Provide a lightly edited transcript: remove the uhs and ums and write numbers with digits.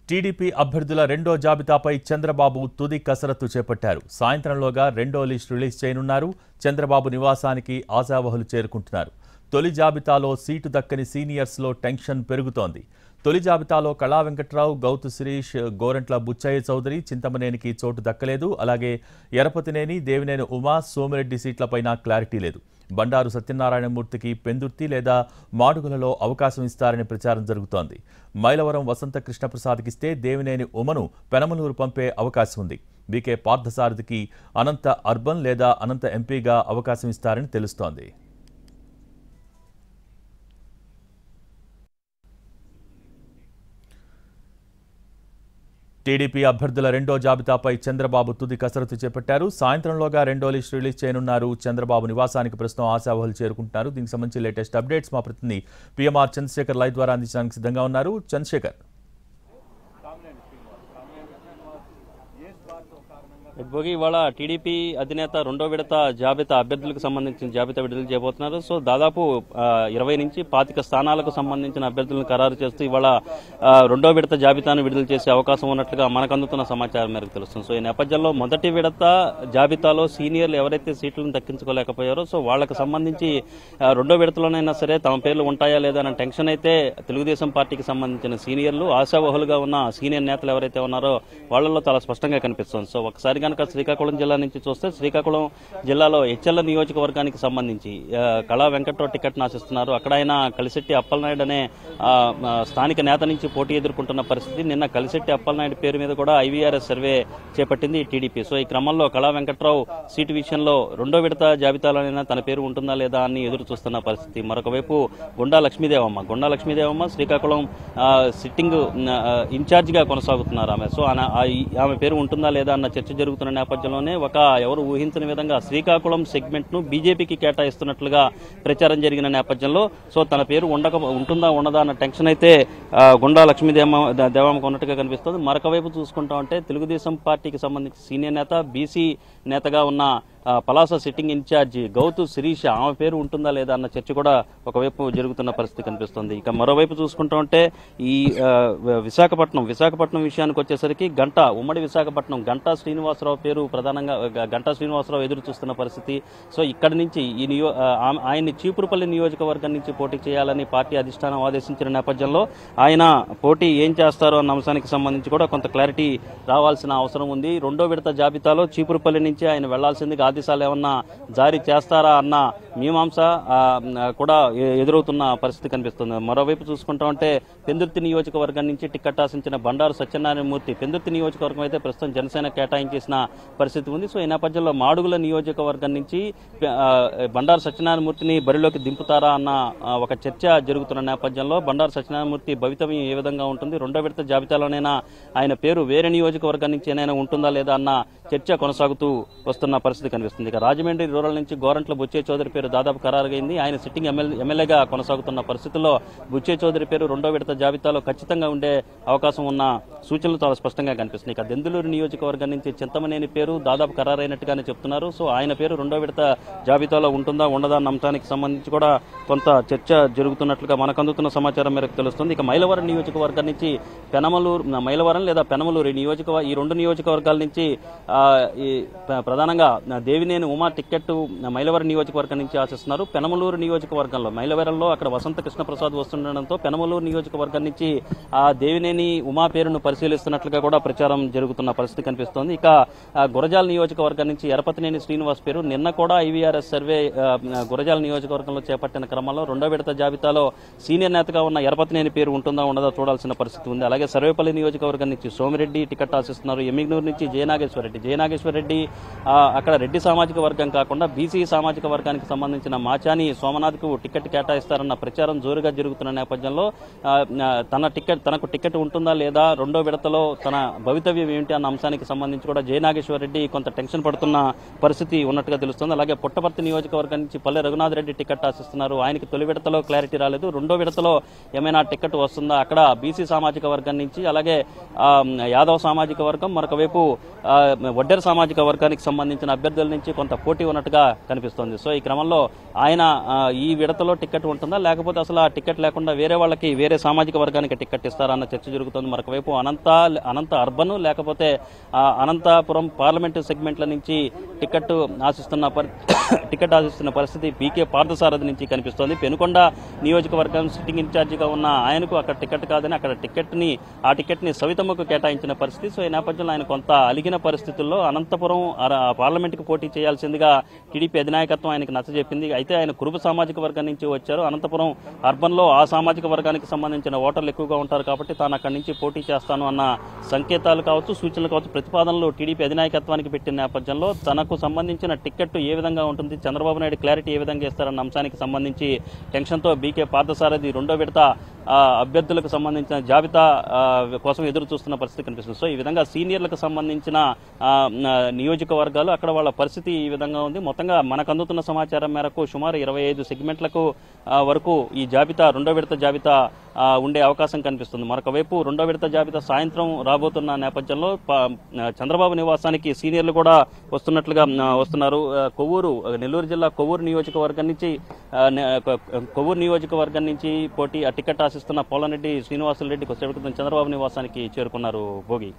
TDP అభ్యర్థుల రెండో జాబితాపై చంద్రబాబు తుది కసరత్తు చేపట్టారు. సాయంత్రంలోగా రెండో లిస్టు రిలీజ్ చేయనున్నారు. చంద్రబాబు నివాసానికి ఆశావహులు చేరుకుంటున్నారు. తొలి జాబితాలో సీటు దక్కని సీనియర్స్లో టెన్షన్ పెరుగుతోంది. తొలి జాబితాలో కళా వెంకట్రావు, గౌతు శిరీష్, గోరంట్ల బుచ్చయ్య చౌదరి, చింతమనేనికి చోటు దక్కలేదు. అలాగే ఎరపతినేని, దేవినేని ఉమా, సోమిరెడ్డి సీట్లపైన క్లారిటీ లేదు. బండారు సత్యనారాయణమూర్తికి పెందుర్తి లేదా మాడుగులలో అవకాశం ఇస్తారని ప్రచారం జరుగుతోంది. మైలవరం వసంత కృష్ణప్రసాద్కిస్తే దేవినేని ఉమను పెనమలూరు పంపే అవకాశం ఉంది. బీకే పార్థసారథికి అనంత అర్బన్ లేదా అనంత ఎంపీగా అవకాశం ఇస్తారని తెలుస్తోంది. టీడీపీ అభ్యర్థుల రెండో జాబితాపై చంద్రబాబు తుది కసరత్తు చేపట్టారు. సాయంత్రంలోగా రెండో లిస్టు రిలీజ్ చేయనున్నారు. చంద్రబాబు నివాసానికి ప్రస్తుతం ఆశావహులు చేరుకుంటున్నారు. దీనికి సంబంధించి లేటెస్ట్ అప్డేట్స్ మా ప్రతినిధి పిఎంఆర్ చంద్రశేఖర్ లైవ్ ద్వారా అందించడానికి సిద్ధంగా ఉన్నారు. చంద్రశేఖర్, భోగి ఇవాళ టీడీపీ అధినేత రెండో విడత జాబితా అభ్యర్థులకు సంబంధించిన జాబితా విడుదల చేయబోతున్నారు. సో దాదాపు 20 నుంచి 25 స్థానాలకు సంబంధించిన అభ్యర్థులను ఖరారు చేస్తూ ఇవాళ రెండో విడత జాబితాను విడుదల చేసే అవకాశం ఉన్నట్లుగా మనకు అందుతున్న సమాచారం మేరకు తెలుస్తుంది. సో ఈ నేపథ్యంలో మొదటి విడత జాబితాలో సీనియర్లు ఎవరైతే సీట్లను దక్కించుకోలేకపోయారో సో వాళ్లకు సంబంధించి రెండో విడతలోనైనా సరే తమ పేర్లు ఉంటాయా లేదా అనే టెన్షన్ అయితే తెలుగుదేశం పార్టీకి సంబంధించిన సీనియర్లు, ఆశావహులుగా ఉన్న సీనియర్ నేతలు ఎవరైతే ఉన్నారో వాళ్లలో చాలా స్పష్టంగా కనిపిస్తుంది. సో ఒకసారి కనుక శ్రీకాకుళం జిల్లా నుంచి చూస్తే శ్రీకాకుళం జిల్లాలో హెచ్ఎల్ నియోజకవర్గానికి సంబంధించి కళా వెంకట్రావు టికెట్ ఆశిస్తున్నారు. అక్కడ ఆయన కలిశెట్టి అప్పలనాయుడు అనే స్థానిక నేత నుంచి పోటీ ఎదుర్కొంటున్న పరిస్థితి. నిన్న కలిశెట్టి అప్పలనాయుడు పేరు మీద కూడా ఐవీఆర్ఎస్ సర్వే చేపట్టింది టీడీపీ. సో ఈ క్రమంలో కళా వెంకట్రావు సీటు విషయంలో రెండో విడత జాబితాలోనైనా తన పేరు ఉంటుందా లేదా అని ఎదురు చూస్తున్న పరిస్థితి. మరొక వైపు గుండా లక్ష్మీదేవమ్మ శ్రీకాకుళం సిట్టింగ్ ఇన్ఛార్జిగా కొనసాగుతున్నారు ఆమె. సో ఆమె పేరు ఉంటుందా లేదా అన్న చర్చ జరుగుతున్న నేపథ్యంలోనే ఎవరు ఊహించని విధంగా శ్రీకాకుళం సెగ్మెంట్ ను బీజేపీకి కేటాయిస్తున్నట్లుగా ప్రచారం జరిగిన నేపథ్యంలో సో తన పేరు ఉంటుందా ఉండదా అన్న టెన్షన్ అయితే గుండా లక్ష్మీదేవమ్మకు ఉన్నట్టుగా కనిపిస్తుంది. మరొక వైపు చూసుకుంటా ఉంటే తెలుగుదేశం పార్టీకి సంబంధించి సీనియర్ నేత, బీసీ నేతగా ఉన్న పలాస సిట్టింగ్ ఇన్ఛార్జి గౌతు శిరీష, ఆమె పేరు ఉంటుందా లేదా అన్న చర్చ కూడా ఒకవైపు జరుగుతున్న పరిస్థితి కనిపిస్తుంది. ఇక మరోవైపు చూసుకుంటా ఉంటే ఈ విశాఖపట్నం విషయానికి వచ్చేసరికి ఉమ్మడి విశాఖపట్నం గంటా శ్రీనివాసరావు పేరు ప్రధానంగా ఎదురు చూస్తున్న పరిస్థితి. సో ఇక్కడి నుంచి ఆయన్ని చీపురుపల్లి నియోజకవర్గం నుంచి పోటీ చేయాలని పార్టీ అధిష్టానం ఆదేశించిన నేపథ్యంలో ఆయన పోటీ ఏం చేస్తారో అన్న అంశానికి సంబంధించి కూడా కొంత క్లారిటీ రావాల్సిన అవసరం ఉంది. రెండో విడత జాబితాలో చీపురుపల్లి నుంచి ఆయన వెళ్లాల్సిందిగా ఆదేశాలు ఏమన్నా జారీ చేస్తారా అన్న మీమాంస కూడా ఎదురవుతున్న పరిస్థితి కనిపిస్తుంది. మరోవైపు చూసుకుంటా ఉంటే పెందుర్తి నియోజకవర్గం నుంచి టికెట్ ఆశించిన బండారు సత్యనారాయణమూర్తి పెందుర్తి నియోజకవర్గం అయితే ప్రస్తుతం జనసేన కేటాయించేసిన పరిస్థితి ఉంది. సో ఈ నేపథ్యంలో మాడుగుల నియోజకవర్గం నుంచి బండారు సత్యనారాయణమూర్తిని బరిలోకి దింపుతారా అన్న ఒక చర్చ జరుగుతున్న నేపథ్యంలో బండారు సత్యనారాయణమూర్తి భవితవ్యం ఏ విధంగా ఉంటుంది, రెండో విడత జాబితాలోనైనా ఆయన పేరు వేరే నియోజకవర్గం నుంచి ఏమైనా ఉంటుందా లేదా అన్న చర్చ కొనసాగుతూ వస్తున్న పరిస్థితి కనిపిస్తుంది. ఇక రాజమండ్రి రూరల్ నుంచి గోరంట్ల బుచ్చయ్య చౌదరి పేరు దాదాపు ఖరారైంది. ఆయన సిట్టింగ్ ఎమ్మెల్యేగా కొనసాగుతున్న పరిస్థితుల్లో బుచ్చయ్య చౌదరి పేరు రెండో విడత జాబితాలో ఖచ్చితంగా ఉండే అవకాశం ఉన్న సూచనలు చాలా స్పష్టంగా కనిపిస్తున్నాయి. ఇక దెందులూరు నియోజకవర్గం నుంచి చింతమనేని పేరు దాదాపు ఖరారైనట్టుగానే చెప్తున్నారు. సో ఆయన పేరు రెండో విడత జాబితాలో ఉంటుందా ఉండదా అన్న అంశానికి సంబంధించి కూడా కొంత చర్చ జరుగుతున్నట్లుగా మనకు అందుతున్న సమాచారం మేరకు తెలుస్తుంది. ఇక మైలవరం నియోజకవర్గం నుంచి మైలవరం లేదా పెనమలూరు ఈ రెండు నియోజకవర్గాల నుంచి ప్రధానంగా దేవినేని ఉమా టికెట్ మైలవరం నియోజకవర్గం నుంచి ఆశిస్తున్నారు. పెనమలూరు నియోజకవర్గంలో మైలవరంలో అక్కడ వసంత కృష్ణప్రసాద్ వస్తుండటంతో పెనమలూరు నియోజకవర్గం నుంచి దేవినేని ఉమా పేరును పరిశీలిస్తున్నట్లుగా కూడా ప్రచారం జరుగుతున్న పరిస్థితి కనిపిస్తోంది. ఇక గురజాల నియోజకవర్గం నుంచి ఎరపతినేని శ్రీనివాస్ పేరు నిన్న కూడా ఐవీఆర్ఎస్ సర్వే గురజాల నియోజకవర్గంలో చేపట్టిన క్రమంలో రెండో విడత జాబితాలో సీనియర్ నేతగా ఉన్న ఎరపతినేని పేరు ఉంటుందా ఉండదా చూడాల్సిన పరిస్థితి ఉంది. అలాగే సర్వేపల్లి నియోజకవర్గం నుంచి సోమిరెడ్డి టికెట్ ఆశిస్తున్నారు. ఎమ్మిగ్నూరు నుంచి జయనాగేశ్వరరెడ్డి అక్కడ రెడ్డి సామాజిక వర్గం కాకుండా బీసీ సామాజిక వర్గానికి సంబంధించిన మాచాని సోమనాథ్ కు టికెట్ కేటాయిస్తారన్న ప్రచారం జోరుగా జరుగుతున్న నేపథ్యంలో తనకు టికెట్ ఉంటుందా లేదా, రెండో విడతలో తన భవితవ్యం ఏమిటి అన్న అంశానికి సంబంధించి కూడా జయనాగేశ్వరరెడ్డి కొంత టెన్షన్ పడుతున్న పరిస్థితి ఉన్నట్టుగా తెలుస్తుంది. అలాగే పుట్టపర్తి నియోజకవర్గం నుంచి పల్లె రఘునాథ్ రెడ్డి టికెట్ ఆశిస్తున్నారు. ఆయనకి తొలి విడతలో క్లారిటీ రాలేదు. రెండో విడతలో ఏమైనా టికెట్ వస్తుందా, అక్కడ బీసీ సామాజిక వర్గం నుంచి అలాగే యాదవ్ సామాజిక వర్గం, మరొక వైపు వడ్డెర సామాజిక వర్గానికి సంబంధించిన అభ్యర్థుల నుంచి కొంత పోటీ ఉన్నట్టుగా కనిపిస్తోంది. సో ఈ క్రమంలో ఆయన ఈ విడతలో టికెట్ ఉంటుందా లేకపోతే అసలు ఆ టికెట్ లేకుండా వేరే సామాజిక వర్గానికి టికెట్ ఇస్తారా అన్న చర్చ జరుగుతుంది. మరొక వైపు అనంత అర్బన్ లేకపోతే అనంతపురం పార్లమెంటు సెగ్మెంట్ల నుంచి టికెట్ ఆశిస్తున్న పరిస్థితి బీకే పార్థసారథి నుంచి కనిపిస్తోంది. పెనుకొండ నియోజకవర్గం సిట్టింగ్ ఇన్ఛార్జిగా ఉన్న ఆయనకు అక్కడ టికెట్ కాదని అక్కడ ఆ టికెట్ ని సవితమ్మకు కేటాయించిన పరిస్థితి. సో ఈ నేపథ్యంలో ఆయన కొంత అలిగిన పరిస్థితుల్లో అనంతపురం పార్లమెంటుకు పోటీ చేయాల్సిందిగా టీడీపీ అధినాయకత్వం ఆయనకు నచ్చజెప్పింది. అయితే ఆయన కురుబ సామాజిక వర్గం నుంచి వచ్చారు. అనంతపురం అర్బన్ లో ఆ సామాజిక వర్గానికి సంబంధించిన ఓటర్లు ఎక్కువగా ఉంటారు కాబట్టి తాను అక్కడి నుంచి పోటీ చేస్తాను అన్న సంకేతాలు కావచ్చు, సూచనలు కావచ్చు, ప్రతిపాదనలు టీడీపీ అధినాయకత్వానికి పెట్టిన నేపథ్యంలో తనకు సంబంధించిన టికెట్ ఏ విధంగా ఉంటుంది, చంద్రబాబు నాయుడు క్లారిటీ ఏ విధంగా ఇస్తారన్న అంశానికి సంబంధించి టెన్షన్తో బీకే పార్థసారథి రెండో విడత అభ్యర్థులకు సంబంధించిన జాబితా కోసం ఎదురు చూస్తున్న పరిస్థితి కనిపిస్తుంది. సో ఈ విధంగా సీనియర్లకు సంబంధించిన నియోజకవర్గాలు అక్కడ వాళ్ళ పరిస్థితి ఈ విధంగా ఉంది. మొత్తంగా మనకు అందుతున్న సమాచారం మేరకు సుమారు 25 సెగ్మెంట్లకు వరకు ఈ జాబితా రెండో విడత జాబితా ఉండే అవకాశం కనిపిస్తుంది. మరొక వైపు రెండో విడత జాబితా సాయంత్రం రాబోతున్న నేపథ్యంలో చంద్రబాబు నివాసానికి సీనియర్లు కూడా వస్తున్నారు. నెల్లూరు జిల్లా కొవ్వూరు నియోజకవర్గం నుంచి పోటీ టికెట్ ఆశిస్తున్న పోలంరెడ్డి శ్రీనివాసులు రెడ్డి కొద్దిసేపటి క్రితం చంద్రబాబు నివాసానికి చేరుకున్నారు. భోగి.